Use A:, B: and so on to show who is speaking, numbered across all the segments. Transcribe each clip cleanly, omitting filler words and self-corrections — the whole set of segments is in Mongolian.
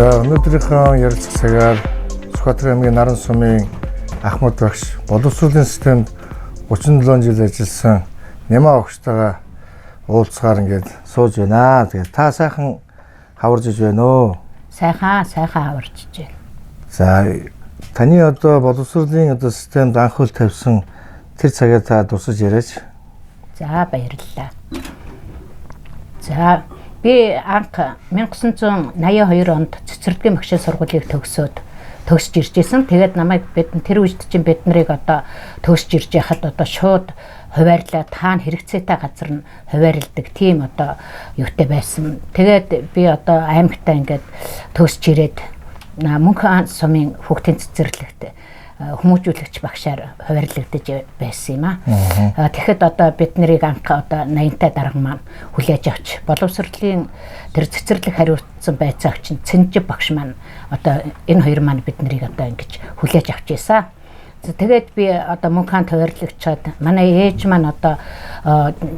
A: За өнөөдрийнхөө ярилцах цагаар Сүхбаатар аймгийн Наран сумын Ахмад багш боловсролын системд 37 жил ажилласан Нямаа багштайгаа уулзгаар ингээд сууж байна. Тэгээд та сайхан хаварж иж байна уу?
B: Сайхан хаварж иж байна.
A: За таны одоо боловсролын системд анхуул тавьсан тэр цагаа та дусаж яриач.
B: За баярлалаа. За би анх 1982 онд цэцэрлэгийн багшийн сургуулийг төгсөж ирж байсан. Тэгээд намайг тэр үед чинь бид нарыг одоо төгсж ирж яхад одоо шууд хуваарлаа таана хэрэгцээтэй газар нь хуваарилдаг тийм одоо юутай байсан. Тэгээд би одоо аймагтаа ингээд төгсж ирээд Мөнхөн сумын хүүхдийн цэцэрлэгт хүмүүжүүлэгч багшаар хуваарлагдаж байсан юм аа. Тэгэхэд одоо бид нарыг анх одоо 80-тай дарга маань хүлээж авч боловсролын тэр цэцэрлэг хариуцсан байцаагч Цэнжив багш маань одоо энэ хоёр маань бид нарыг одоо ингэж хүлээж авч ийсэн. Тэгээд би одоо Мөнхөнд хуваарлагчаад манай ээж маань одоо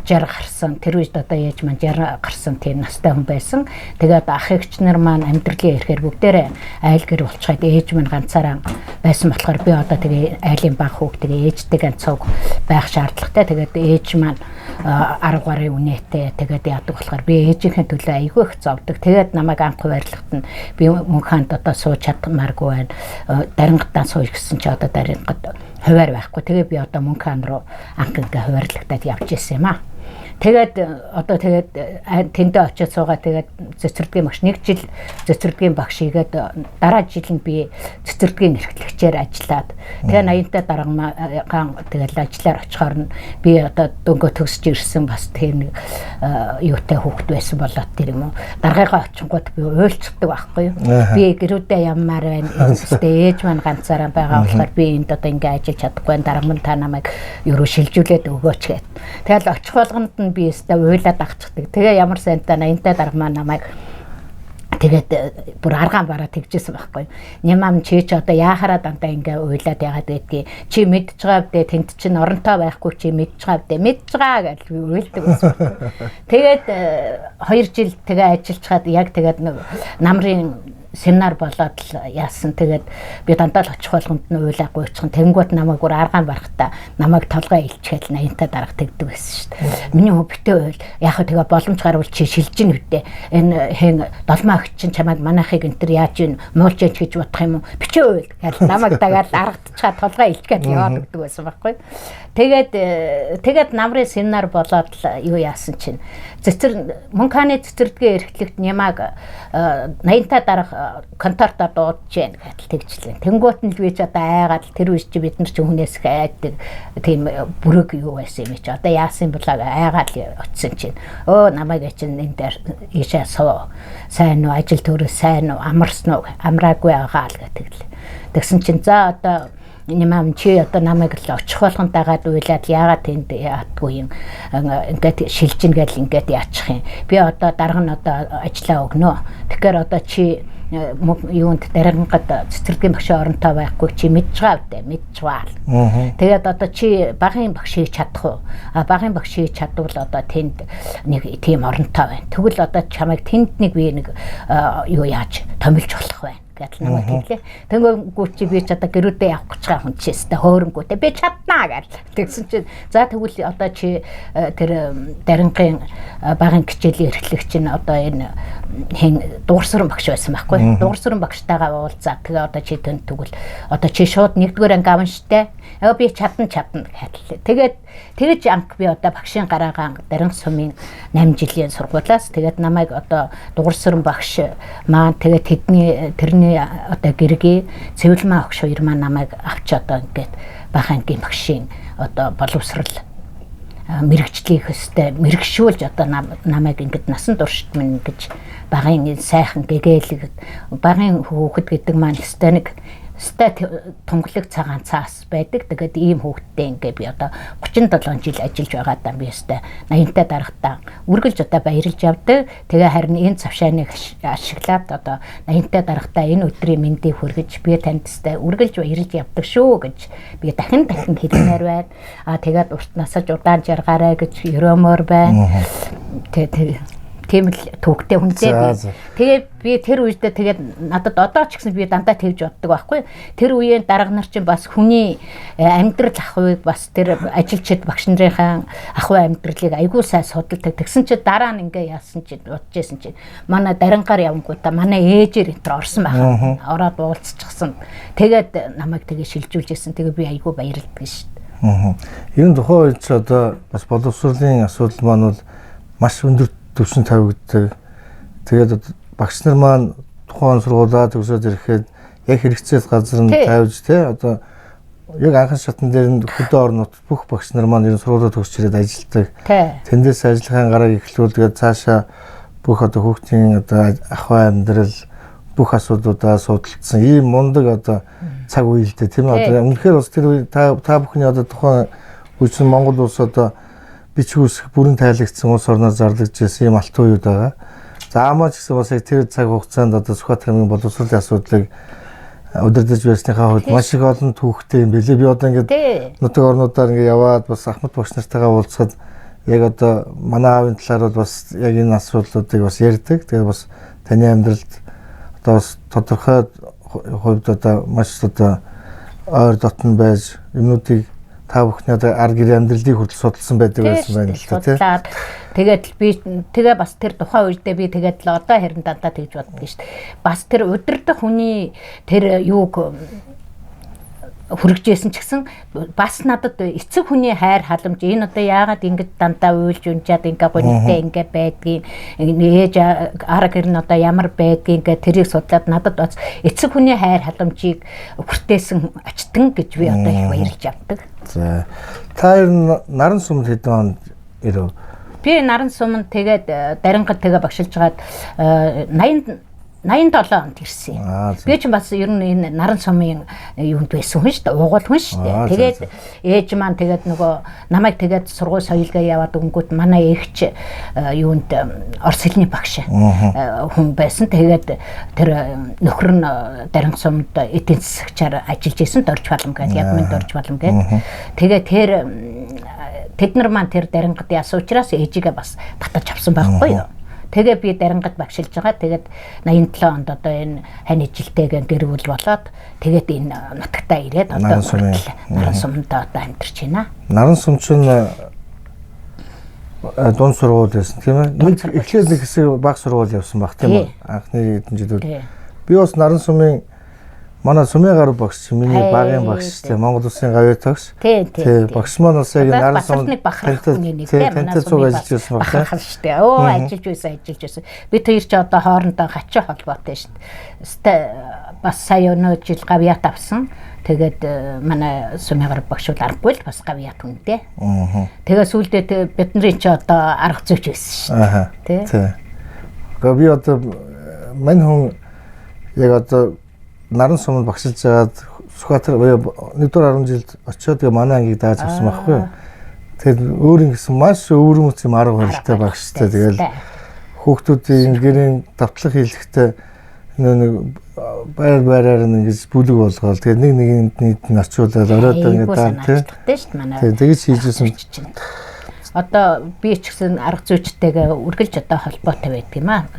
B: 60 гарсан. Тэр үед одоо ээж маань 60 гарсан тийм настай хүн байсан. Тэгээд ах эгч нар маань амьдралын ихээр бүгдээрээ айл гэр болчиход ээж маань ганцаараа байсан болохоор би одоо тэгээ айлын баг хүүхд тэгээ ээжтэйгээ цуг байх шаардлагатай. Тэгээд ээж маань 10 гаруй үнэтэй тэгээд яадаг болохоор би ээжийнхээ төлөө айгүй их зовдөг. Тэгээд намайг анх хуваарлагт нь би Мөнхөнд одоо сууж чадмааргүй байна. Дарингатаа сууж гэсэн чи одоо дарингат хуваар байхгүй. Тэгээ би одоо Мөнхөн руу анх ингээ хуваарлагтаад явж ирсэн юм аа. Тэгээд одоо тэндээ очиж суугаа тэгээд цэцэрлэгийн багш 1 жил цэцэрлэгийн багш хийгээд дараа жил нь би цэцэрлэгийн эрхлэгчээр ажиллаад тэгээ 80-тай дараагаан тэгээд ажиллаар очихоор нь би одоо дөнгөө төгсөж ирсэн бас тийм нэг юутай хүүхэд байсан болоод тэр юм уу даргаагаа очингууд би уйлцдаг байхгүй юу. Би гэрүүдээ яммаар байна. Ээж маань ганцаараа байгаа болохоор би энд одоо ингээ ажиллаж чадахгүй дараа нь та намайг ерөө шилжүүлээд өгөөч гэд. Тэгэл очих болгонд нь би өстө уйлаад агчдаг. Тэгээ ямар сайнтай 80-тай дарга маань намайг тэгээд бүр аргаан бараа тэгжсэн байхгүй. Нямам чи одоо яахаараа дандаа ингээ уйлаад яагаад гэдгийг чи мэдж байгаа вэ? Тэнд чинь оронтой байхгүй чи мэдж байгаа вэ? Мэдж байгаа гэж уйлдаг байсан. Тэгээд 2 жил тэгээ ажиллаж чад яг тэгээд намрын семинар болоод яасан. Тэгээд би дандаа л очих болгонд нь уйлаагүй очихын тэнгуут намайг бүр аргаан барахта намайг толгой илчгээл 80-тай дарга тэгдэг байсан шүү дээ. Миний хөө битээ уйл яг тэгээ боломж гарвал чи шилжиж нүдээ. Энэ хэн долмаа өгч чинь чамайг манайхыг энэ төр яаж ийн муулж яж гэж бодох юм уу? Бичээ уйл гэж намайг дагаад аргадчихаа толгой илчгээл яваад өгдөг байсан байхгүй. Тэгээд намрын семинар болоод юу яасан чинь Мөнхөний цэцэрлэгийн эрхлэгт Нямааг 80-тай дарга контортоо дуудаж яана гэдэл тэгжлээ. Тэнгуут нь л би ч одоо айгаад тэр үеч бид нар ч хүнээс хайдаг тийм бүрэг юу байсан юм чи одоо яасан болоо айгаад очисон чинь намайг чинь энэ дээр ийшээ суу сайн уу ажил төрөө сайн уу амарсан уу амраагүй байгаа л гэдэг л. Тэгсэн чинь за одоо Нямам чи одоо намайг л очих болгонд дагаад уйлаад яагаад тэнд яадгүй юм ингээд шилжин гэдэл ингээд яачих юм. Би одоо дарга нь одоо ажиллаа өгнө. Тэгэхээр одоо чи юунд дарангад цэцэрлэгийн багшийн оронтой байхгүй чи мэдж байгаа вэ? Мэдж байгаа. Тэгээд одоо чи багын багш хийж чадах уу? Багын багш хийж чадвал одоо тэнд нэг тийм оронтой байна. Тэгвэл одоо чамайг тэнд нэг би нэг юу яаж томилж болох байна гэж намайг хэллээ. Тэнгүүт чи би ч одоо гэрүүдээ явах гэж байгаа хүн чи өстө хөөрөнгөтэй би чаднаа гэж тэгсэн чинь за тэгвэл одоо чи тэр дарингийн багын хичээлийн эрхлэгч нь одоо энэ дуурсран багш байсан байхгүй. Дуурсран багштайгаа уулзаа. Тэгээ одоо чи тэнд тэгвэл одоо чи шууд 1-р анги авна штэ. Би чадна гэхэлээ. Тэгээд анх би одоо багшийн гараагаан Дарин сумын 8 жилийн сургуулиас тэгээд намайг одоо дуурсран багш маань тэгээд тэрний одоо гэргийн цэвэрлэмээ огш хоёр маань намайг авч одоо ингээд бахан ангийн багшийн одоо боловсрал мэрэгчлийг өстэй мэрэгшүүлж одоо намайг ингээд насан туршид минь гэж багын сайхан гэгэлэг багын хүүхэд гэдэг маань өстэй нэг тунгалаг цагаан цаас байдаг. Тэгээд ийм хүүхдтэй ингээ би одоо 37 жил ажиллаж байгаадаа би өстэй 80-тай дарагтаа үргэлж одоо баярлж явдаг. Тэгээ харин энэ цавшааныг ашиглаад одоо 80-тай дарагтаа энэ өдрийн мэндийг хүргэж би танд өстэй үргэлж баярлж явдаг шүү гэж би дахин хэлмээр байна. Тэгээд урт насаж удаан жаргаарай гэж өрөөмөр байна. тийм л төвөгтэй хүнтэй
A: За,
B: би.
A: за.
B: Тэгээд би тэр үедээ тэгээд надад одоо ч гэсэн би дандаа тэгж боддог байхгүй. Тэр үеийн дарга нар чинь бас хүний амьдрал ахуйг бас тэр ажилчид багш нарын ахуй амьдралыг айгүй сайн судалдаг. Тэгсэн чи дараа нь ингээ яасан чи бодож исэн чи манай дарингаар явангуудаа манай ээжээр энэ орсон байхаа. Ороод уулзчихсан. Тэгээд намайг тэгээ шилжүүлж исэн. Тэгээ би айгүй баярлдаг шүү дээ.
A: Ер нь тухайн үед ч одоо бас боловсролын асуудал маань бол маш өндөр түвшинд тавигддаг. Тэгээд багш нар маань тухайн сургуулаа төгсөөд ирэхэд яг хэрэгцээд газар нь тавьж одоо яг анхан шатн дээр нь хөдөө орон нутгад бүх багш нар маань ер нь сургуулаа төгсч ирээд ажилладаг. Тэндээс ажиллахын гарааг эхлүүлгээд цаашаа бүх одоо хүүхдийн одоо ахуй амьдрал бүх асуудлуудаа судалсан ийм мундаг одоо цаг үе л дээ тийм үү. Үнэхээр бас тэр үе та бүхний одоо тухайн үеийн Монгол улс одоо бичиг үсэх бүрэн тайлагдсан улс орноор зарлагдж байсан ийм алтан үеуд байгаа. За амаач гэсэн бас яг тэр цаг хугацаанд одоо Сүхбаатарын боловсролын асуудлыг удирдах байсныхаа хувьд маш их олон түүхтэй юм билээ. Би одоо ингээд нутаг орнуудаар ингээд яваад бас Ахмад багш нартайгаа уулзахад яг одоо манай аавын талаар бол бас яг энэ асуудлуудыг бас ярьдаг. Тэгээд бас таны амьдралд одоо бас тодорхой хувьд одоо маш одоо ойр дотн байж юмнуудыг та бүхний одоо ар гэрээ амьдралыг хүртэл судалсан байдаг байсан байна л та тийм.
B: Тэгээд би тэгээ бас тэр тухайн үедээ би тэгээд л одоо харин дандаа тэгж боддог шүү дээ. Бас тэр удирдах хүний тэр юуг хүргэжсэн ч гэсэн бас надад эцэг хүний хайр халамж энэ одоо яагаад ингэж дандаа уйлж унжаад ингээ гонигтэй ингээ байдгийг ээж арга гэр нь одоо ямар байдгийг ингээ тэрийг судлаад надад бас эцэг хүний хайр халамжийг хүртээсэн ачтан гэж би одоо их баярлж авдаг.
A: За та ер нь наран сумд хэдэн онд ирв?
B: Би наран сумд тэгээд дарингад тэгээ багшилжгаад 87 онд ирсэн. Би ч бас ер нь энэ наран сумын юунд байсан хүн шүү дээ. Угуул хүн шүү дээ. Тэгээд ээж маань тэгээд нөгөө намайг тэгээд сургууль соёлгаа яваад өнгөт манай эгч юунд орос хэлний багш хүн байсан. Тэгээд тэр нөхөр нь дарин сумд эдийн засагчаар ажиллаж исэн Дорж Балам гэдэг ядмын Дорж Балам гэдэг. Тэгээд тэр тэд нар маань тэр дарингад яасан учраас ээжигээ бас татаж авсан байхгүй юу? Тэгээ би дарингад багшилж байгаа. Тэгээд 87 онд одоо энэ хань ижилтэйгээ гэр бүл болоод тэгээд энэ нутагтаа ирээд одоо наран сумд одоо амьдарч байна. Наран
A: сум чинь дунд сургууль байсан тийм ээ. Эхлээд нэг хэсэг баг сургууль явсан баг тийм үү? Анхны хэдэн жилүүд. Би бас наран сумын манай сумын гаруй багш миний багийн багш тийм Монгол Улсын гавьяа төгс. Тийм багш маань бас яг наран сумд тантай цуг ажиллаж байсан баг
B: тийм. Ажиллаж байсан. Бид хоёр ч одоо хоорондоо хачин холбоотой шүү дээ. Бас сая өнөө жил гавьяа авсан. Тэгээд манай сумын гаруй багш бол аргагүй л бас гавьяа түнтэй. Тэгээ сүүлдээ бидний ч одоо арга зүйч байсан шүү дээ. Тийм.
A: Би одоо мань хүн яг одоо наран сумд багшилж байгаад Сүхбаатар 1-р 10 жилд очиод манай ангийг дааж авсан байхгүй юу. Тэгээд өөр ингэсэн маш өвөрмөц юм арга барилтай багштай. Тэгэл хүүхдүүдийн гэрийн давтлах хийлгэхдээ нэг байраар ингэж бүлэг болгоод тэгээд нэгэнд нийтэн очиулаад оройд ингэ даа тийм. Тэгэж хийжсэн.
B: Одоо би ч гэсэн арга зүйчтэйгээ үргэлж одоо холбоотой байдаг юм аа.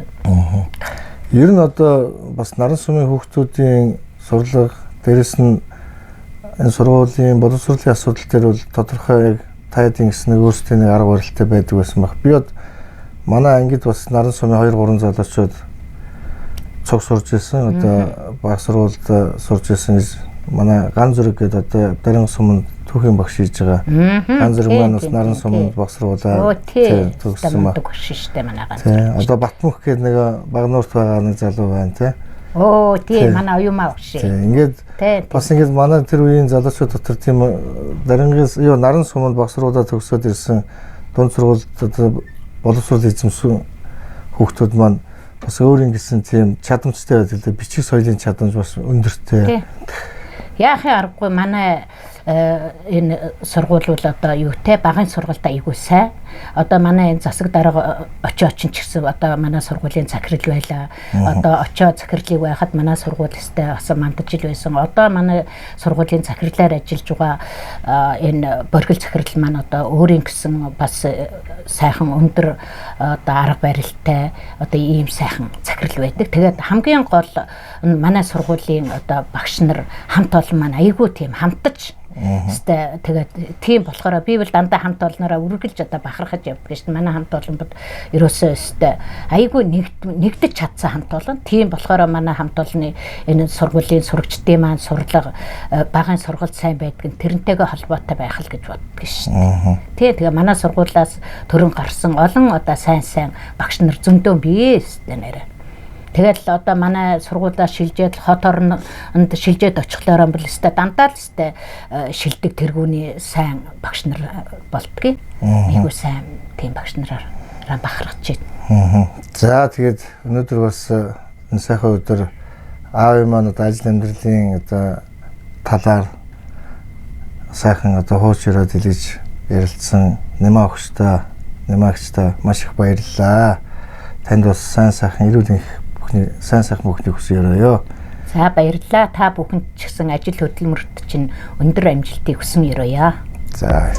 A: Ер нь одоо бас наран сумын хүүхдүүдийн сурлага дээрэс нь энэ сургуулийн боловсролын асуудал дээр бол тодорхой яг таадын гэснэг өөрсдийн нэг арга барилтай байдаг байсан баг. Би бод манай ангид бас наран сумын 2-3 залуучууд цуг сурж ирсэн. Одоо баг сургуульд сурж ирсэн манай Ган Зүрэг гэдэг одоо дарин суманд түүхийн багш хийж байгаа. Ган Зүрэг маань бас наран суманд баг сургуулаа төгссөн баг. Одоо Батмөх гэдэг нэг Багнуурт байгаа нэг залуу байна тий.
B: Тийм манай оюумаа багш.
A: Ингээд бас ингээд манай тэр үеийн залуучууд дотор тийм дарингээс наран суманд баг сургуулаа төгсөөд ирсэн дунд сургуульд одоо боловсрол эзэмсэн хүүхдүүд маань бас өөр ингэсэн тийм чадамжтай байдаг л да. Бичиг соёлын чадамж бас өндөртэй.
B: Яахын аргагүй манай энэ сургууль бол одоо юутэй багын сургуультай айгуу сайн. Одоо манай энэ засаг дарга очиоч ч гэсэн одоо манай сургуулийн захирал байлаа. Одоо очио захирлыг байхад манай сургууль өстэй бас мандаж ил байсан. Одоо манай сургуулийн захирлаар ажиллаж байгаа энэ боргил захирал маань одоо өөрийн гэсэн бас сайхан өндөр одоо арга барилтай одоо ийм сайхан захирал байдаг. Тэгээд хамгийн гол манай сургуулийн одоо багш нар хамт олон маань айгүй тийм хамтаж тэгээд тийм болохоор би бол дандаа хамт олноороо үргэлж одоо бахархаж явдаг шин. Манай хамт олон бод ерөөсөө өстэй айгүй нэгдэж чадсан хамт олон. Тийм болохоор манай хамт олонны энэ сургуулийн сурагчдын маань сурлага багын сургалт сайн байдаг нь тэрнтэйгээ холбоотой байх л гэж боддог шин. Тэгээ манай сургуулиас төрөн гарсан олон одоо сайн багш нар зөндөө бие өстэй нэрэ. Тэгэл одоо манай сургуулиас шилжээд хот орнд шилжээд очихлоор бол өстэй дандаа л өстэй шилдэг тэргүүний сайн багш нар болдгийг. Айгуу сайн тийм багш нараар бахархаж байна.
A: За тэгээд өнөөдөр бас энэ сайхан өдөр аавын маань одоо ажил амьдралын одоо талаар сайхан одоо хууч ирээд хэлж ярилцсан нэмаагчтай маш их баярлалаа. Танд бас сайн сайхан эрүүл сайн сайхан бүхний хүсье.
B: За баярлалаа. Та бүхэнд ч гэсэн ажил хөдөлмөрт чинь өндөр амжилтыг хүсэн өрөөё.
A: За